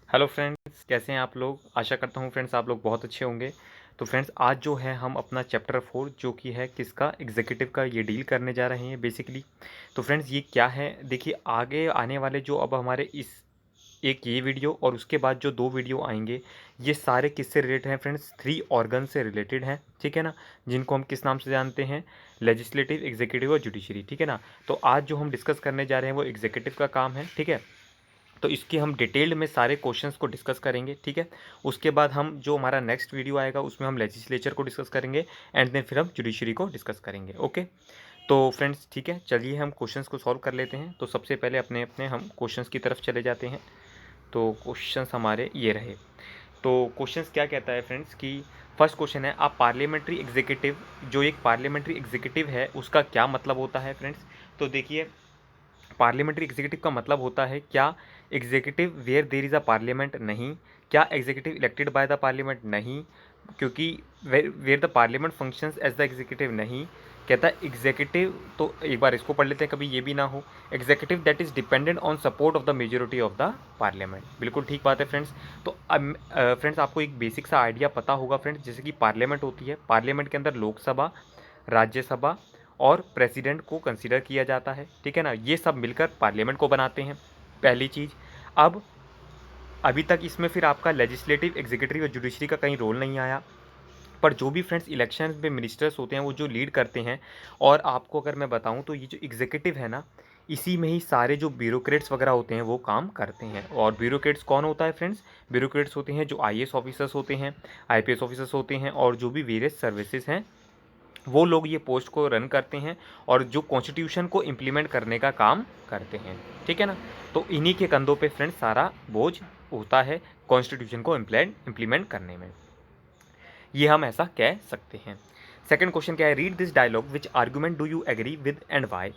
Hello friends, कैसे हैं आप लोग। आशा करता हूँ फ्रेंड्स आप लोग बहुत अच्छे होंगे। तो फ्रेंड्स आज जो है हम अपना चैप्टर 4 जो कि है किसका एग्जीक्यूटिव का ये डील करने जा रहे हैं बेसिकली। तो फ्रेंड्स ये क्या है, देखिए आगे आने वाले जो अब हमारे इस एक ये वीडियो और उसके बाद जो 2 वीडियो आएंगे ये सारे किससे रिलेटेड हैं फ्रेंड्स, 3 ऑर्गन से रिलेटेड हैं, ठीक है ना। जिनको हम किस नाम से जानते हैं, लेजिस्लेटिव, एग्जीक्यूटिव और जुडिशरी, ठीक है ना। तो आज जो हम डिस्कस करने जा रहे हैं वो एग्जीक्यूटिव का काम है, ठीक है। तो इसके हम डिटेल्ड में सारे क्वेश्चंस को डिस्कस करेंगे, ठीक है। उसके बाद हम जो हमारा नेक्स्ट वीडियो आएगा उसमें हम लेजिस्लेचर को डिस्कस करेंगे एंड देन फिर हम जुडिशरी को डिस्कस करेंगे, ओके। तो फ्रेंड्स ठीक है, चलिए हम क्वेश्चंस को सॉल्व कर लेते हैं। तो सबसे पहले अपने अपने हम क्वेश्चंस की तरफ चले जाते हैं। तो क्वेश्चंस हमारे ये रहे। तो क्वेश्चंस क्या कहता है फ्रेंड्स कि फर्स्ट क्वेश्चन है, आप पार्लियामेंट्री एग्जीक्यूटिव, जो एक पार्लियामेंट्री एग्जीक्यूटिव है उसका क्या मतलब होता है फ्रेंड्स। तो देखिए पार्लियामेंट्री एग्जीक्यूटिव का मतलब होता है क्या, executive where there is a parliament नहीं, क्या executive elected by the parliament नहीं, क्योंकि where the parliament functions as the executive नहीं, कहता है एग्जीक्यूटिव। तो एक बार इसको पढ़ लेते हैं, कभी ये भी ना हो, executive that is dependent on support of the majority of the parliament. बिल्कुल ठीक बात है फ्रेंड्स। तो फ्रेंड्स आपको एक बेसिक सा आइडिया पता होगा फ्रेंड्स, जैसे कि पार्लियामेंट होती है, पार्लियामेंट के अंदर लोकसभा, राज्यसभा और प्रेसिडेंट को कंसीडर किया जाता है, ठीक है ना। ये सब मिलकर पार्लियामेंट को बनाते हैं, पहली चीज़। अब अभी तक इसमें फिर आपका लेजिस्लेटिव, एग्जीक्यूटिव और जुडिशरी का कहीं रोल नहीं आया, पर जो भी फ्रेंड्स इलेक्शन में मिनिस्टर्स होते हैं वो जो लीड करते हैं, और आपको अगर मैं बताऊं तो ये जो एग्जीक्यूटिव है ना, इसी में ही सारे जो ब्यूरोक्रेट्स वगैरह होते हैं वो काम करते हैं। और ब्यूरोक्रेट्स कौन होता है फ्रेंड्स, ब्यूरोक्रेट्स होते हैं जो आईएएस ऑफिसर्स होते हैं, आईपीएस ऑफिसर्स होते हैं, और जो भी वेरियस सर्विसेज हैं वो लोग ये पोस्ट को रन करते हैं और जो कॉन्स्टिट्यूशन को इम्प्लीमेंट करने का काम करते हैं, ठीक है ना। तो इन्हीं के कंधों पे फ्रेंड्स सारा बोझ होता है कॉन्स्टिट्यूशन को इम्प्लीमेंट करने में, ये हम ऐसा कह सकते हैं। सेकंड क्वेश्चन क्या है, read this dialogue, which argument do you agree with and why.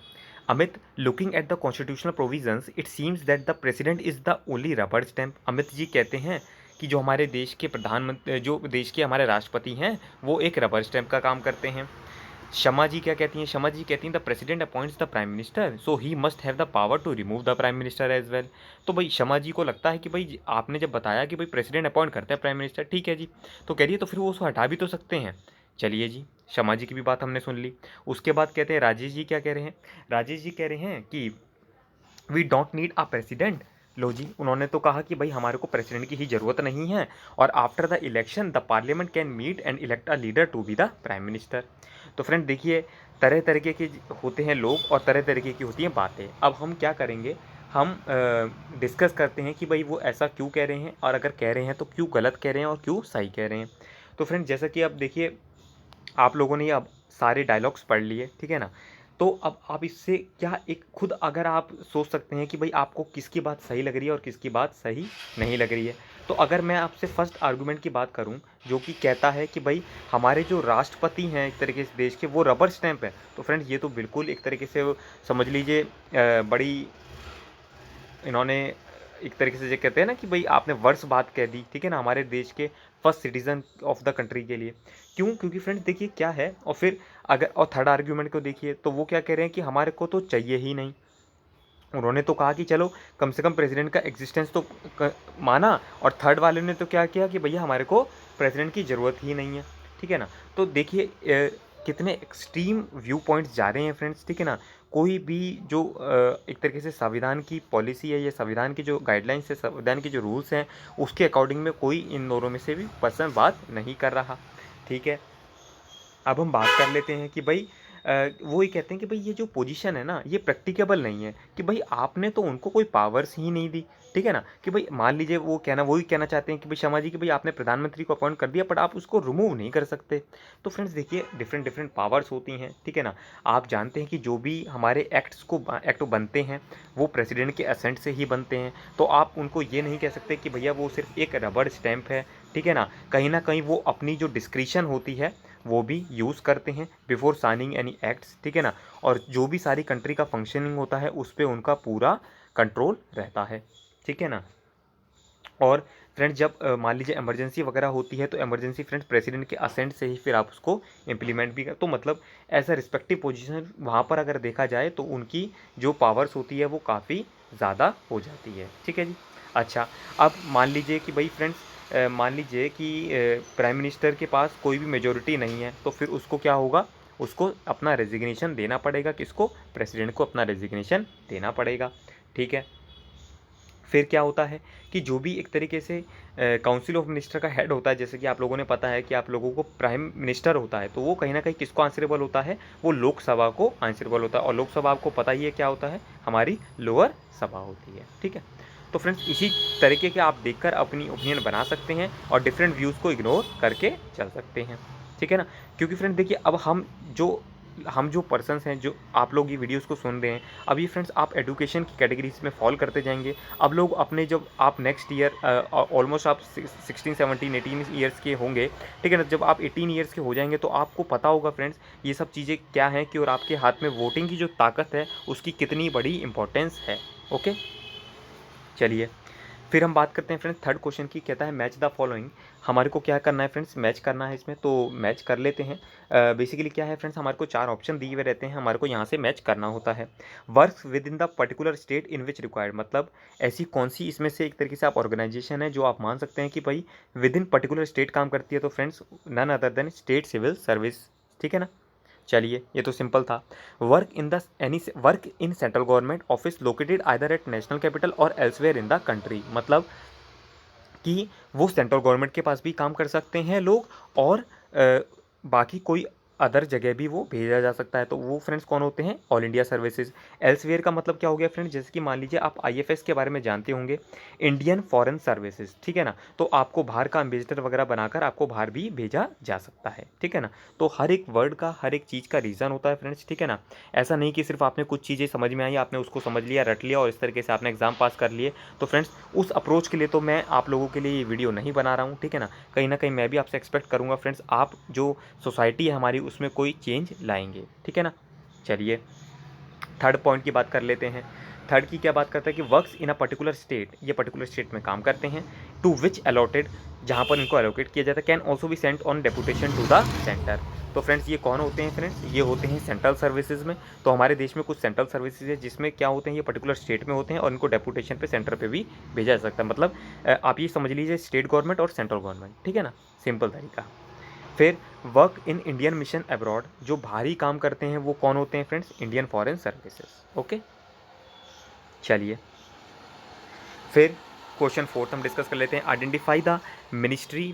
Amit, looking at the constitutional provisions it seems that the president is the only rubber stamp. Amit ji कहते हैं कि जो हमारे देश के प्रधानमंत्री, जो देश के हमारे राष्ट्रपति हैं वो एक रबर स्टैम्प का काम करते हैं। शमा जी क्या कहती हैं, शमा जी कहती हैं the president appoints the prime minister so he must have the power to remove the prime minister as well. तो भाई शमा जी को लगता है कि भाई आपने जब बताया कि भाई प्रेसिडेंट अपॉइंट करता है प्राइम मिनिस्टर, ठीक है जी, तो कह रही है तो फिर वो उसको हटा भी तो सकते हैं। चलिए जी, शमा जी की भी बात हमने सुन ली। उसके बाद कहते हैं राजेश जी क्या कह रहे हैं, राजेश जी कह रहे हैं कि we don't need a president. लो जी, उन्होंने तो कहा कि भाई हमारे को प्रेसिडेंट की ही ज़रूरत नहीं है, और after the election the parliament can meet and elect a leader to be the prime minister. तो फ्रेंड देखिए, तरह तरीके के होते हैं लोग और तरह तरीके की होती हैं बातें। अब हम क्या करेंगे, हम डिस्कस करते हैं कि भाई वो ऐसा क्यों कह रहे हैं, और अगर कह रहे हैं तो क्यों गलत कह रहे हैं और क्यों सही कह रहे हैं। तो फ्रेंड जैसा कि अब देखिए आप लोगों ने अब सारे डायलॉग्स पढ़ लिए, ठीक है ना। तो अब आप इससे क्या एक खुद अगर आप सोच सकते हैं कि भाई आपको किसकी बात सही लग रही है और किसकी बात सही नहीं लग रही है। तो अगर मैं आपसे फर्स्ट आर्गुमेंट की बात करूं जो कि कहता है कि भाई हमारे जो राष्ट्रपति हैं एक तरीके से देश के, वो रबर स्टैंप है, तो फ्रेंड्स ये तो बिल्कुल एक तरीके से समझ लीजिए बड़ी इन्होंने एक तरीके से जो कहते हैं ना कि भाई आपने वर्ष बात कह दी, ठीक है ना, हमारे देश के first citizen of the country के लिए। क्यों, क्योंकि फ्रेंड्स देखिए क्या है, और फिर अगर और थर्ड आर्ग्यूमेंट को देखिए तो वो क्या कह रहे हैं कि हमारे को तो चाहिए ही नहीं। उन्होंने तो कहा कि चलो कम से कम प्रेसिडेंट का एग्जिस्टेंस तो माना, और थर्ड वाले ने तो क्या किया कि भैया हमारे को प्रेसिडेंट की ज़रूरत ही नहीं है, ठीक है ना। तो देखिए कितने एक्सट्रीम व्यू पॉइंट्स जा रहे हैं फ्रेंड्स, ठीक है ना। कोई भी जो एक तरीके से संविधान की पॉलिसी है या संविधान की जो गाइडलाइंस है, संविधान के जो रूल्स हैं, उसके अकॉर्डिंग में कोई इन दोनों में से भी पर्सन बात नहीं कर रहा, ठीक है। अब हम बात कर लेते हैं कि भाई वो ये कहते हैं कि भाई ये जो पोजीशन है ना ये प्रैक्टिकेबल नहीं है, कि भाई आपने तो उनको कोई पावर्स ही नहीं दी, ठीक है ना। कि भाई मान लीजिए वो कहना वही कहना चाहते हैं कि भाई शर्मा जी कि भाई आपने प्रधानमंत्री को अपॉइंट कर दिया बट आप उसको रिमूव नहीं कर सकते। तो फ्रेंड्स देखिए डिफरेंट डिफरेंट पावर्स होती हैं, ठीक है ना। आप जानते हैं कि जो भी हमारे एक्ट बनते हैं वो प्रेसिडेंट के असेंट से ही बनते हैं। तो आप उनको ये नहीं कह सकते कि भैया वो सिर्फ एक रबड़ स्टैंप है, ठीक है ना कहीं वो अपनी जो डिस्क्रिशन होती है वो भी यूज़ करते हैं बिफोर साइनिंग एनी एक्ट्स, ठीक है ना। और जो भी सारी कंट्री का फंक्शनिंग होता है उस पर उनका पूरा कंट्रोल रहता है, ठीक है ना। और फ्रेंड्स जब मान लीजिए इमरजेंसी वगैरह होती है तो इमरजेंसी फ्रेंड्स प्रेसिडेंट के असेंट से ही फिर आप उसको इम्प्लीमेंट भी कर, तो मतलब एज अ रिस्पेक्टिव पोजीशन वहाँ पर अगर देखा जाए तो उनकी जो पावर्स होती है वो काफ़ी ज़्यादा हो जाती है, ठीक है जी। अच्छा, अब मान लीजिए कि भाई फ्रेंड्स मान लीजिए कि प्राइम मिनिस्टर के पास कोई भी मेजॉरिटी नहीं है, तो फिर उसको क्या होगा, उसको अपना रेजिग्नेशन देना पड़ेगा। किसको? प्रेसिडेंट को अपना रेजिग्नेशन देना पड़ेगा। ठीक है। फिर क्या होता है कि जो भी एक तरीके से काउंसिल ऑफ मिनिस्टर का हेड होता है, जैसे कि आप लोगों ने पता है कि आप लोगों को प्राइम मिनिस्टर होता है, तो वो कहीं ना कहीं किसको आंसरेबल होता है, वो लोकसभा को आंसरेबल होता है। और लोकसभा आपको पता ही है क्या होता है, हमारी लोअर सभा होती है। ठीक है। तो फ्रेंड्स इसी तरीके के आप देखकर अपनी ओपिनियन बना सकते हैं और डिफरेंट व्यूज़ को इग्नोर करके चल सकते हैं। ठीक है ना। क्योंकि फ्रेंड देखिए, अब हम जो पर्सन्स हैं, जो आप लोग ये वीडियोस को सुन रहे हैं, अब ये फ्रेंड्स आप एजुकेशन की कैटेगरीज में फॉल करते जाएंगे। अब लोग अपने, जब आप नेक्स्ट ईयर ऑलमोस्ट आप 16 17 18 ईयर्स के होंगे, ठीक है ना, जब आप 18 ईयर्स के हो जाएंगे तो आपको पता होगा फ्रेंड्स ये सब चीज़ें क्या हैं कि, और आपके हाथ में वोटिंग की जो ताकत है उसकी कितनी बड़ी इंपॉर्टेंस है। ओके, चलिए फिर हम बात करते हैं फ्रेंड्स थर्ड क्वेश्चन की। कहता है मैच द फॉलोइंग। हमारे को क्या करना है फ्रेंड्स, मैच करना है इसमें, तो मैच कर लेते हैं। बेसिकली क्या है फ्रेंड्स, हमारे को 4 ऑप्शन दिए हुए रहते हैं, हमारे को यहाँ से मैच करना होता है। Work with in the particular state in which required, मतलब ऐसी कौन सी इसमें से एक तरीके से आप ऑर्गेनाइजेशन है जो आप मान सकते हैं कि भाई विद इन पर्टिकुलर स्टेट काम करती है, तो friends none other than state civil service. ठीक है ना। चलिए ये तो सिंपल था। Work in central government office located either at national capital or elsewhere in the country, मतलब कि वो सेंट्रल गवर्नमेंट के पास भी काम कर सकते हैं लोग, और बाकी कोई अदर जगह भी वो भेजा जा सकता है। तो वो फ्रेंड्स कौन होते हैं, ऑल इंडिया सर्विसेज। एल्सवेयर का मतलब क्या हो गया फ्रेंड्स, जैसे कि मान लीजिए आप आईएफएस के बारे में जानते होंगे, इंडियन फॉरेन सर्विसेज। ठीक है ना। तो आपको बाहर का एम्बेसडर वगैरह बनाकर आपको बाहर भी भेजा जा सकता है। ठीक है ना। तो हर एक वर्ड का, हर एक चीज़ का रीज़न होता है फ्रेंड्स। ठीक है ना। ऐसा नहीं कि सिर्फ आपने कुछ चीज़ें समझ में आई, आपने उसको समझ लिया, रट लिया और इस तरीके से आपने एग्जाम पास कर लिए। तो फ्रेंड्स उस अप्रोच के लिए तो मैं आप लोगों के लिए ये वीडियो नहीं बना रहा हूँ। ठीक है ना। कहीं ना कहीं मैं भी आपसे एक्सपेक्ट करूँगा फ्रेंड्स, आप जो सोसाइटी है हमारी उसमें कोई चेंज लाएंगे। ठीक है ना। चलिए थर्ड पॉइंट की बात कर लेते हैं। थर्ड की क्या बात करता है कि works in a particular state, ये पर्टिकुलर स्टेट में काम करते हैं, टू विच अलॉटेड, जहाँ पर इनको एलोकेट किया जाता है, can also be sent on deputation to the centre. तो फ्रेंड्स ये कौन होते हैं फ्रेंड्स, ये होते हैं सेंट्रल सर्विसेज में। तो हमारे देश में कुछ सेंट्रल सर्विसेज है जिसमें क्या होते हैं, ये पर्टिकुलर स्टेट में होते हैं और इनको डेपुटेशन पे सेंटर पे भी भेजा जा सकता है। मतलब आप ये समझ लीजिए स्टेट गवर्नमेंट और सेंट्रल गवर्नमेंट। ठीक है ना, सिंपल तरीका। फिर work in Indian mission abroad, जो भारी काम करते हैं वो कौन होते हैं friends, Indian foreign services. Okay, चलिए फिर क्वेश्चन फोर्थ हम डिस्कस कर लेते हैं। Identify the ministry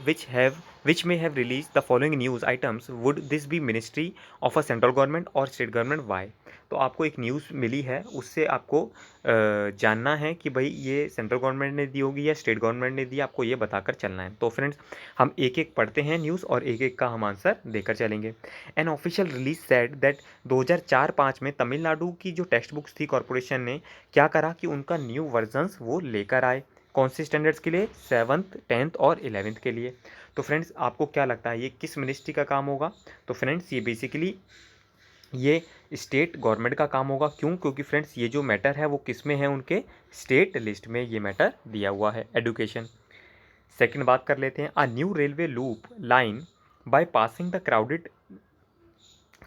which may have release the following news items, would this be ministry of a central government or state government, why. तो आपको एक news मिली है, उससे आपको जानना है कि भाई ये सेंट्रल गवर्नमेंट ने दी होगी या स्टेट गवर्नमेंट ने दी, आपको ये बताकर चलना है। तो फ्रेंड्स हम एक एक पढ़ते हैं न्यूज़ और एक एक का हम आंसर देकर चलेंगे। An official release said that 2004-5 में तमिलनाडु की जो टेक्स्ट बुक्स थी, कॉरपोरेशन ने क्या करा कि उनका न्यू वर्जन्स वो लेकर आए। कौन से स्टैंडर्ड्स के लिए, 7th 10th और 11th के लिए। तो फ्रेंड्स आपको क्या लगता है ये किस मिनिस्ट्री का काम होगा, तो फ्रेंड्स ये बेसिकली ये स्टेट गवर्नमेंट का काम होगा। क्यों? क्योंकि फ्रेंड्स ये जो मैटर है वो किस में है, उनके स्टेट लिस्ट में ये मैटर दिया हुआ है, एडुकेशन। सेकंड बात कर लेते हैं। A new railway loop line by passing the crowded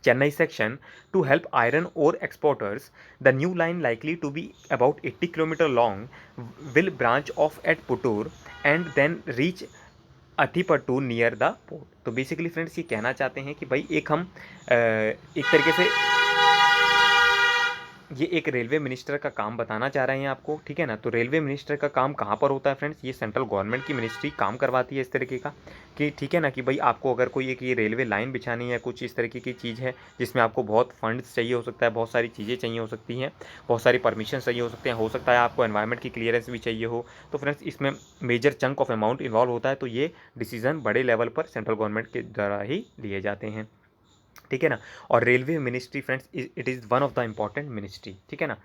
Chennai section to help iron ore exporters. The new line, likely to be about 80 km long, will branch off at Puttur and then reach Athipattu near the port. तो basically friends ये कहना चाहते हैं कि भाई एक हम एक तरीके से ये एक रेलवे मिनिस्टर का काम बताना चाह रहे हैं आपको। ठीक है ना। तो रेलवे मिनिस्टर का काम कहाँ पर होता है फ्रेंड्स, ये सेंट्रल गवर्नमेंट की मिनिस्ट्री काम करवाती है इस तरीके का कि ठीक है ना, कि भाई आपको अगर कोई एक ये रेलवे लाइन बिछानी है, कुछ इस तरीके की चीज़ है जिसमें आपको बहुत फंड्स चाहिए हो सकता है, बहुत सारी चीज़ें चाहिए हो सकती हैं, बहुत सारी परमिशन चाहिए हो सकते हैं, हो सकता है आपको एनवायरनमेंट की क्लियरेंस भी चाहिए हो। तो फ्रेंड्स इसमें major chunk of amount involve होता है, तो ये डिसीजन बड़े लेवल पर सेंट्रल गवर्नमेंट के द्वारा ही लिए जाते हैं। ठीक है ना। और railway ministry friends it is one of the important ministry. ठीक है ना,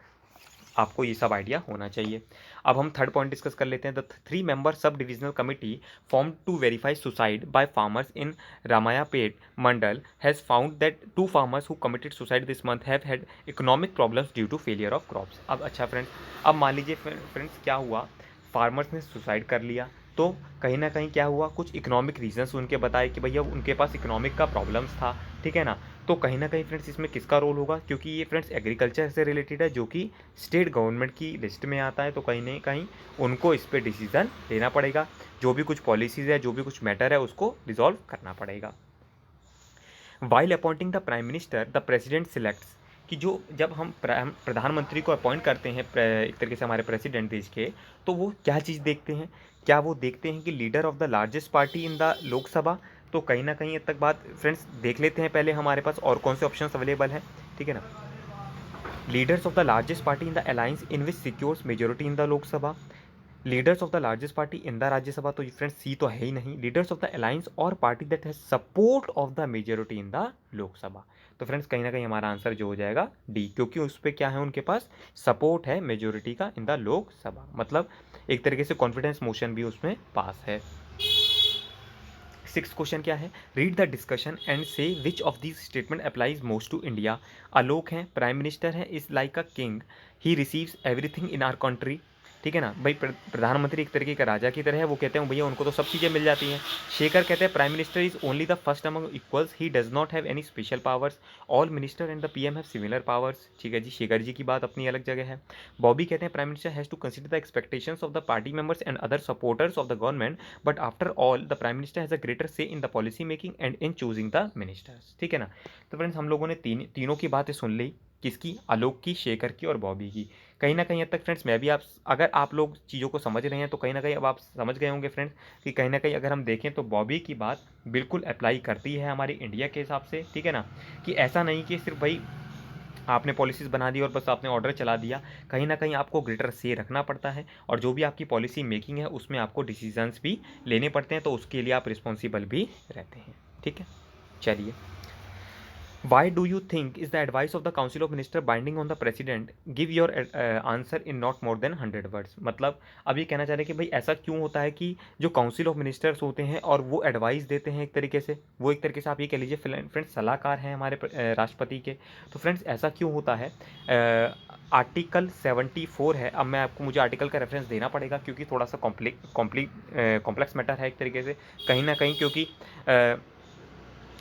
आपको ये सब आइडिया होना चाहिए। अब हम थर्ड पॉइंट डिस्कस कर लेते हैं। The 3-member sub divisional committee form to verify suicide by farmers in Ramayapet mandal has found that 2 farmers who committed suicide this month have had economic problems due to failure of crops. अब अच्छा friends, अब मान लीजिए friends क्या हुआ, farmers ने suicide कर लिया, तो कहीं ना कहीं क्या हुआ, कुछ इकोनॉमिक रीजंस उनके बताए कि भैया उनके पास इकोनॉमिक का प्रॉब्लम्स था। ठीक है ना। तो कहीं ना कहीं फ्रेंड्स इसमें किसका रोल होगा, क्योंकि ये फ्रेंड्स एग्रीकल्चर से रिलेटेड है जो कि स्टेट गवर्नमेंट की लिस्ट में आता है, तो कहीं ना कहीं उनको इस पर डिसीजन लेना पड़ेगा, जो भी कुछ पॉलिसीज़ है, जो भी कुछ मैटर है, उसको रिजॉल्व करना पड़ेगा। While appointing the prime minister the president selects, कि जो जब हम प्रधानमंत्री को अपॉइंट करते हैं एक तरीके से हमारे प्रेसिडेंट देश के, तो वो क्या चीज़ देखते हैं, क्या वो देखते हैं कि leader of the largest party in the Lok Sabha. तो कहीं ना कहीं तक बात फ्रेंड्स देख लेते हैं पहले हमारे पास और कौन से ऑप्शंस अवेलेबल हैं, ठीक है ना। Leaders of the largest party in the alliance in which secures majority in the Lok Sabha, leaders of the largest party in the Rajya Sabha, तो फ्रेंड्स सी तो है ही नहीं, लीडर्स ऑफ द अलायंस और party that has support of the majority in the Lok Sabha. तो friends कहीं ना कहीं हमारा आंसर जो हो जाएगा डी, क्योंकि उस पर क्या है, उनके पास सपोर्ट है मेजोरिटी का इन द लोकसभा, मतलब एक तरीके से कॉन्फिडेंस मोशन भी उसमें पास है। 6th क्वेश्चन क्या है, read the discussion and say which of these statement applies most to India. Alok है, प्राइम मिनिस्टर है, is like a king, he receives everything in our country, ठीक है ना भाई। प्रधानमंत्री एक तरीके का राजा की तरह है, वो कहते हैं भैया उनको तो सब चीज़ें मिल जाती हैं। शेखर कहते हैं prime minister is only the first among equals, he does not have any special powers, all minister and the PM have similar powers, ठीक है जी, शेखर जी की बात अपनी अलग जगह है। बॉबी कहते हैं prime minister has to consider the expectations of the party members and other supporters of the government, but after all the prime minister has a greater say in the policy making and in choosing the ministers, ठीक है ना। तो friends हम लोगों ने तीनों की बातें सुन ली, किसकी, आलोक की, शेखर की और बॉबी की। कहीं ना कहीं हद तक फ्रेंड्स मैं भी आप, अगर आप लोग चीज़ों को समझ रहे हैं तो कहीं ना कहीं अब आप समझ गए होंगे फ्रेंड्स कि कहीं ना कहीं अगर हम देखें तो बॉबी की बात बिल्कुल अप्लाई करती है हमारी इंडिया के हिसाब से, ठीक है ना। कि ऐसा नहीं कि सिर्फ भाई आपने पॉलिसीज़ बना दी और बस आपने ऑर्डर चला दिया, कहीं ना कहीं आपको ग्रेटर से रखना पड़ता है, और जो भी आपकी पॉलिसी मेकिंग है उसमें आपको डिसीजंस भी लेने पड़ते हैं, तो उसके लिए आप रिस्पॉन्सिबल भी रहते हैं, ठीक है। चलिए, Why do you think is the advice of the Council of Minister binding on the President? Give your answer in not more than 100 words। मतलब अब ये कहना चाह रहे हैं कि भाई ऐसा क्यों होता है कि जो काउंसिल ऑफ मिनिस्टर्स होते हैं और वो एडवाइस देते हैं एक तरीके से, वो एक तरीके से आप ये कह लीजिए फ्रेंड्स सलाहकार हैं हमारे राष्ट्रपति के। तो फ्रेंड्स ऐसा क्यों होता है, आर्टिकल 74 है। अब मैं आपको, मुझे आर्टिकल का रेफरेंस देना पड़ेगा क्योंकि थोड़ा सा कॉम्प्लेक्स मैटर है एक तरीके से, कहीं ना कहीं क्योंकि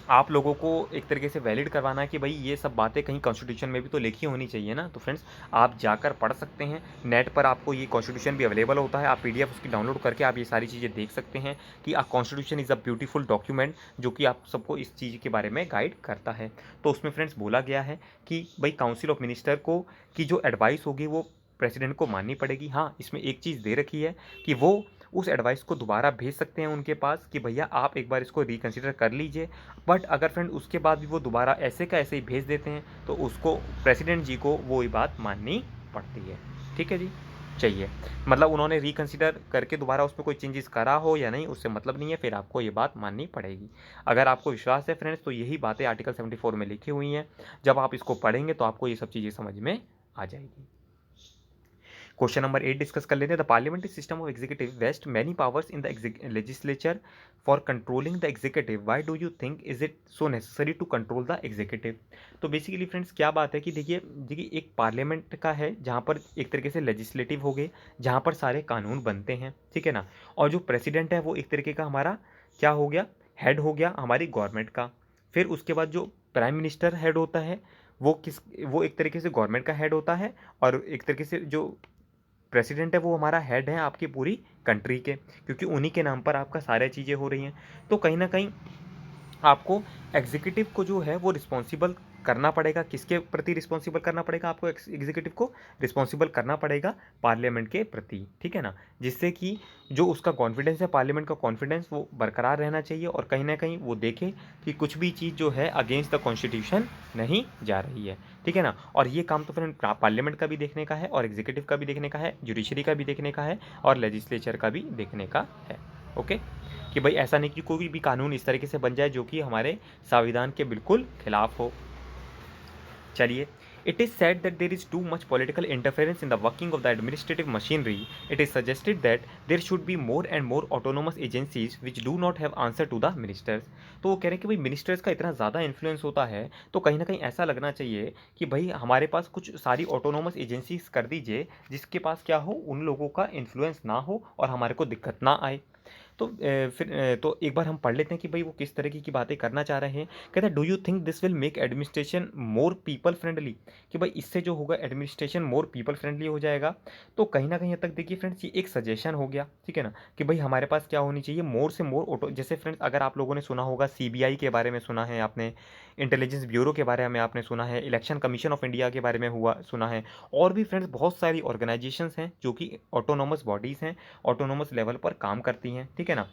आप लोगों को एक तरीके से वैलिड करवाना है कि भाई ये सब बातें कहीं कॉन्स्टिट्यूशन में भी तो लिखी होनी चाहिए ना। तो फ्रेंड्स आप जाकर पढ़ सकते हैं, नेट पर आपको ये कॉन्स्टिट्यूशन भी अवेलेबल होता है, आप पीडीएफ उसकी डाउनलोड करके आप ये सारी चीज़ें देख सकते हैं कि uh constitution is a beautiful document जो कि आप सबको इस चीज़ के बारे में गाइड करता है। तो उसमें फ्रेंड्स बोला गया है कि भाई काउंसिल ऑफ मिनिस्टर को की जो एडवाइस होगी वो प्रेसिडेंट को माननी पड़ेगी। हाँ, इसमें एक चीज़ दे रखी है कि वो उस एडवाइस को दोबारा भेज सकते हैं उनके पास कि भैया आप एक बार इसको रिकन्सिडर कर लीजिए, बट अगर फ्रेंड उसके बाद भी वो दोबारा ऐसे का ऐसे ही भेज देते हैं तो उसको प्रेसिडेंट जी को वो ही बात माननी पड़ती है, ठीक है जी। चाहिए मतलब उन्होंने रिकन्सिडर करके दोबारा उसमें कोई चेंजेस करा हो या नहीं उससे मतलब नहीं है, फिर आपको ये बात माननी पड़ेगी। अगर आपको विश्वास है फ्रेंड्स तो यही बातें आर्टिकल 74 में लिखी हुई हैं, जब आप इसको पढ़ेंगे तो आपको ये सब चीज़ें समझ में आ जाएगी। क्वेश्चन नंबर 8 डिस्कस कर लेते हैं। The parliamentary system of executive vests many powers in the legislature for controlling the executive, why do you think is it so necessary to control the executive. तो बेसिकली फ्रेंड्स क्या बात है कि देखिए देखिए एक पार्लियामेंट का है जहाँ पर एक तरीके से लेजिस्लेटिव हो गए, जहाँ पर सारे कानून बनते हैं, ठीक है ना। और जो प्रेसिडेंट है वो एक तरीके का हमारा क्या हो गया, हेड हो गया हमारी गवर्नमेंट का। फिर उसके बाद जो प्राइम मिनिस्टर हेड होता है वो एक तरीके से गवर्नमेंट का हेड होता है, और एक तरीके से जो प्रेसिडेंट है वो हमारा हेड है आपकी पूरी कंट्री के, क्योंकि उन्हीं के नाम पर आपका सारी चीज़ें हो रही हैं। तो कहीं ना कहीं आपको एग्जीक्यूटिव को जो है वो रिस्पॉन्सिबल करना पड़ेगा, किसके प्रति रिस्पॉन्सिबल करना पड़ेगा आपको, एग्जीक्यूटिव को रिस्पॉन्सिबल करना पड़ेगा पार्लियामेंट के प्रति, ठीक है ना। जिससे कि जो उसका कॉन्फिडेंस है, पार्लियामेंट का कॉन्फिडेंस वो बरकरार रहना चाहिए, और कहीं ना कहीं वो देखे कि कुछ भी चीज़ जो है अगेंस्ट द कॉन्स्टिट्यूशन नहीं जा रही है, ठीक है ना। और ये काम तो फिर पार्लियामेंट का भी देखने का है, और एग्जीक्यूटिव का भी देखने का है, जुडिशरी का भी देखने का है, और लेजिस्लेचर का भी देखने का है। ओके, कि भाई ऐसा नहीं कि कोई भी कानून इस तरीके से बन जाए जो कि हमारे संविधान के बिल्कुल खिलाफ हो। चलिए, it is said that there is too much political interference in the working of the administrative machinery, it is suggested that there should be more and more autonomous agencies which do not have answer to the ministers. तो वो कह रहे हैं कि भाई ministers का इतना ज़्यादा इन्फ्लुएंस होता है, तो कहीं ना कहीं ऐसा लगना चाहिए कि भाई हमारे पास कुछ सारी ऑटोनोमस एजेंसीज कर दीजिए जिसके पास क्या हो, उन लोगों का इन्फ्लुएंस ना हो और हमारे को दिक्कत ना आए। तो एक बार हम पढ़ लेते हैं कि भाई वो किस तरीके की बातें करना चाह रहे हैं। कहता है, do you think this will make administration more people friendly, कि भाई इससे जो होगा एडमिनिस्ट्रेशन मोर पीपल फ्रेंडली हो जाएगा। तो कहीं ना कहीं हद तक देखिए फ्रेंड्स, ये एक सजेशन हो गया, ठीक है ना, कि भाई हमारे पास क्या होनी चाहिए, मोर से मोर ऑटो। जैसे फ्रेंड्स अगर आप लोगों ने सुना होगा, सीबीआई के बारे में सुना है आपने, इंटेलिजेंस ब्यूरो के बारे में आपने सुना है, इलेक्शन कमीशन ऑफ इंडिया के बारे में हुआ सुना है, और भी फ्रेंड्स बहुत सारी ऑर्गेनाइजेशंस हैं जो कि ऑटोनोमस बॉडीज़ हैं, ऑटोनोमस लेवल पर काम करती हैं, ठीक है ना,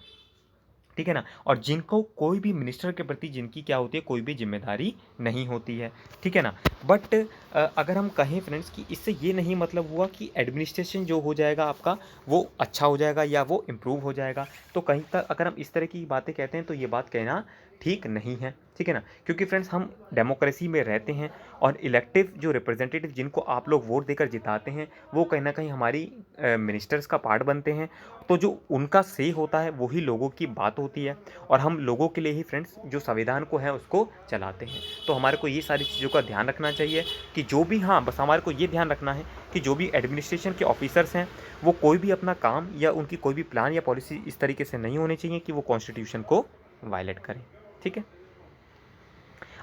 ठीक है ना, और जिनको कोई भी मिनिस्टर के प्रति जिनकी क्या होती है, कोई भी जिम्मेदारी नहीं होती है, ठीक है ना। बट अगर हम कहें फ्रेंड्स कि इससे ये नहीं मतलब हुआ कि एडमिनिस्ट्रेशन जो हो जाएगा आपका वो अच्छा हो जाएगा या वो इम्प्रूव हो जाएगा। तो कहीं तक अगर हम इस तरह की बातें कहते हैं तो ये बात कहना ठीक नहीं है, ठीक है ना, क्योंकि फ्रेंड्स हम डेमोक्रेसी में रहते हैं और इलेक्टिव जो रिप्रेजेंटेटिव जिनको आप लोग वोट देकर जिताते हैं वो कहीं ना कहीं हमारी मिनिस्टर्स का पार्ट बनते हैं। तो जो उनका से होता है वही लोगों की बात होती है, और हम लोगों के लिए ही फ्रेंड्स जो संविधान को है उसको चलाते हैं। तो हमारे को ये सारी चीज़ों का ध्यान रखना चाहिए कि जो भी, हाँ बस हमारे को ये ध्यान रखना है कि जो भी एडमिनिस्ट्रेशन के ऑफिसर्स हैं वो कोई भी अपना काम या उनकी कोई भी प्लान या पॉलिसी इस तरीके से नहीं होनी चाहिए कि वो कॉन्स्टिट्यूशन को वायलेट करें, ठीक है।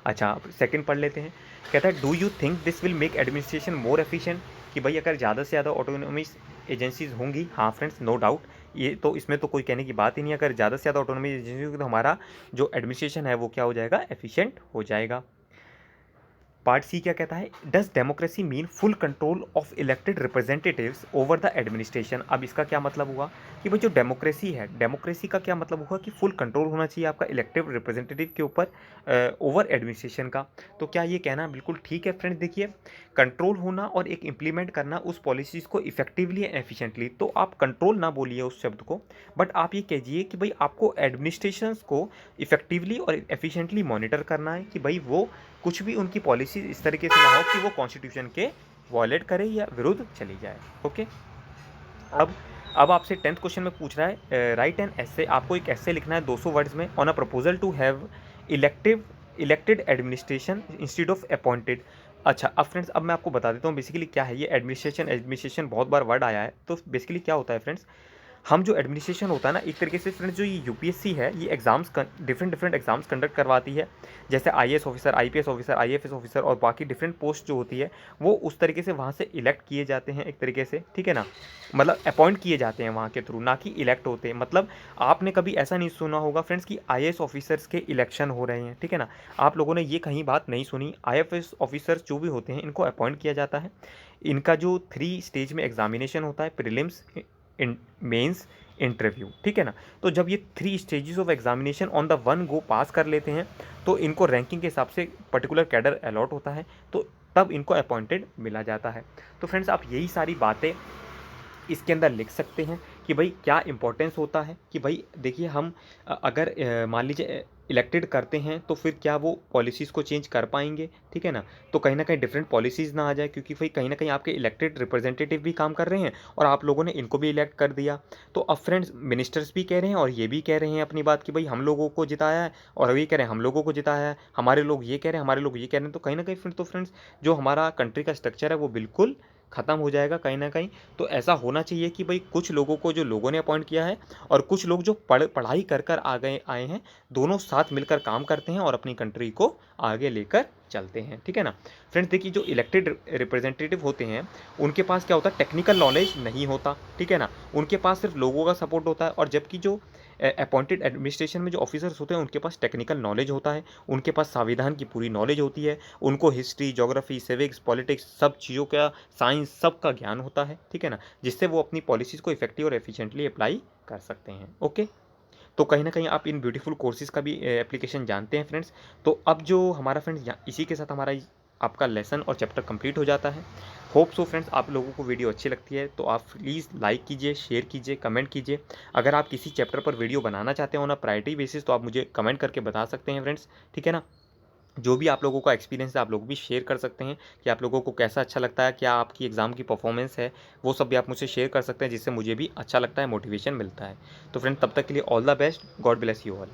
अच्छा, अब सेकंड पढ़ लेते हैं। कहता है, do you think this will make administration more efficient, कि भाई अगर ज़्यादा से ज़्यादा ऑटोनोमस एजेंसीज होंगी, हाँ फ्रेंड्स नो डाउट, ये तो इसमें तो कोई कहने की बात ही नहीं है। अगर ज़्यादा से ज़्यादा ऑटोनोमस एजेंसी होगी तो हमारा जो एडमिनिस्ट्रेशन है वो क्या हो जाएगा, एफिशिएंट हो जाएगा। पार्ट सी क्या कहता है, does democracy mean full control of elected representatives over the administration. अब इसका क्या मतलब हुआ कि भाई जो डेमोक्रेसी है, डेमोक्रेसी का क्या मतलब हुआ कि फुल कंट्रोल होना चाहिए आपका इलेक्टिव रिप्रेजेंटेटिव के ऊपर ओवर एडमिनिस्ट्रेशन का। तो क्या ये कहना बिल्कुल ठीक है फ्रेंड्स। देखिए, कंट्रोल होना और एक इम्प्लीमेंट करना उस पॉलिसीज़ को इफेक्टिवली एंड एफिशिएंटली, तो आप कंट्रोल ना बोलिए उस शब्द को, बट आप ये कहिए कि भाई आपको एडमिनिस्ट्रेशंस को इफेक्टिवली और एफिशिएंटली मॉनिटर करना है कि भाई वो कुछ भी उनकी पॉलिसी इस तरीके से ना हो कि वो कॉन्स्टिट्यूशन के वॉयलेट करे या विरुद्ध चली जाए। ओके, अब आपसे 10th क्वेश्चन में पूछ रहा है, राइट एन एसे, आपको एक एसे लिखना है 200 वर्ड्स में, on a proposal to have elected administration instead of appointed. अच्छा, अब फ्रेंड्स अब मैं आपको बता देता हूँ बेसिकली क्या है ये एडमिनिस्ट्रेशन बहुत बार वर्ड आया है। तो बेसिकली क्या होता है फ्रेंड्स, हम जो एडमिनिस्ट्रेशन होता है ना, एक तरीके से फ्रेंड्स जो ये यूपीएससी है ये एग्जाम्स डिफरेंट एग्जाम्स कंडक्ट करवाती है। जैसे IAS officer, IPS officer, IFS officer और बाकी डिफरेंट पोस्ट जो होती है वो उस तरीके से वहाँ से इलेक्ट किए जाते हैं एक तरीके से, ठीक है ना, मतलब अपॉइंट किए जाते हैं वहाँ के थ्रू, ना कि इलेक्ट होते हैं। मतलब आपने कभी ऐसा नहीं सुना होगा फ्रेंड्स कि आईएएस ऑफिसर्स के इलेक्शन हो रहे हैं, ठीक है ना, आप लोगों ने ये कहीं बात नहीं सुनी। आईएफएस ऑफिसर्स जो भी होते हैं इनको अपॉइंट किया जाता है। इनका जो 3 स्टेज में एग्जामिनेशन होता है, प्रीलिम्स, मेंस, इंटरव्यू, ठीक है ना। तो जब ये 3 stages of examination on the one go pass कर लेते हैं तो इनको रैंकिंग के हिसाब से पर्टिकुलर कैडर अलॉट होता है, तो तब इनको अपॉइंटेड मिला जाता है। तो फ्रेंड्स आप यही सारी बातें इसके अंदर लिख सकते हैं कि भाई क्या इंपॉर्टेंस होता है कि भाई देखिए हम अगर मान लीजिए इलेक्टेड करते हैं तो फिर क्या वो पॉलिसीज़ को चेंज कर पाएंगे, ठीक है ना। तो कहीं ना कहीं डिफरेंट पॉलिसीज़ ना आ जाए, क्योंकि भाई कहीं ना कहीं आपके इलेक्टेड रिप्रेजेंटेटिव भी काम कर रहे हैं और आप लोगों ने इनको भी इलेक्ट कर दिया। तो अब फ्रेंड्स मिनिस्टर्स भी कह रहे हैं और ये भी कह रहे हैं अपनी बात कि भाई हम लोगों को जिताया है, और अभी कह रहे हैं हम लोगों को जिताया है, हमारे लोग ये कह रहे हैं, हमारे लोग ये कह रहे हैं। तो कहीं ना कहीं फ्रेंड्स जो हमारा कंट्री का स्ट्रक्चर है वो बिल्कुल ख़त्म हो जाएगा कहीं ना कहीं। तो ऐसा होना चाहिए कि भाई कुछ लोगों को जो लोगों ने अपॉइंट किया है और कुछ लोग जो पढ़ाई कर कर आए हैं, दोनों साथ मिलकर काम करते हैं और अपनी कंट्री को आगे लेकर चलते हैं, ठीक है ना। फ्रेंड्स देखिए, जो इलेक्टेड रिप्रेजेंटेटिव होते हैं उनके पास क्या होता है, टेक्निकल नॉलेज नहीं होता, ठीक है ना, उनके पास सिर्फ लोगों का सपोर्ट होता है। और जबकि जो अपॉइंटेड एडमिनिस्ट्रेशन में जो ऑफिसर्स होते हैं उनके पास टेक्निकल नॉलेज होता है, उनके पास संविधान की पूरी नॉलेज होती है, उनको हिस्ट्री, ज्योग्राफी, सिविक्स, पॉलिटिक्स सब चीज़ों का, साइंस सब का ज्ञान होता है, ठीक है ना, जिससे वो अपनी पॉलिसीज़ को इफेक्टिव और एफिशिएंटली अप्लाई कर सकते हैं। ओके, तो कहीं ना कहीं आप इन ब्यूटीफुल कोर्सेज़ का भी एप्लीकेशन जानते हैं फ्रेंड्स। तो अब जो हमारा फ्रेंड्स इसी के साथ हमारा आपका लेसन और चैप्टर कंप्लीट हो जाता है। होप सो फ्रेंड्स आप लोगों को वीडियो अच्छी लगती है तो आप प्लीज़ लाइक कीजिए, शेयर कीजिए, कमेंट कीजिए। अगर आप किसी चैप्टर पर वीडियो बनाना चाहते हो ना प्रायोरिटी बेसिस तो आप मुझे कमेंट करके बता सकते हैं फ्रेंड्स, ठीक है ना। जो भी आप लोगों का एक्सपीरियंस है आप लोग भी शेयर कर सकते हैं कि आप लोगों को कैसा अच्छा लगता है, क्या आपकी एग्ज़ाम की परफॉर्मेंस है, वो सब भी आप मुझसे शेयर कर सकते हैं, जिससे मुझे भी अच्छा लगता है, मोटिवेशन मिलता है। तो फ्रेंड तब तक के लिए all the best, God bless you all.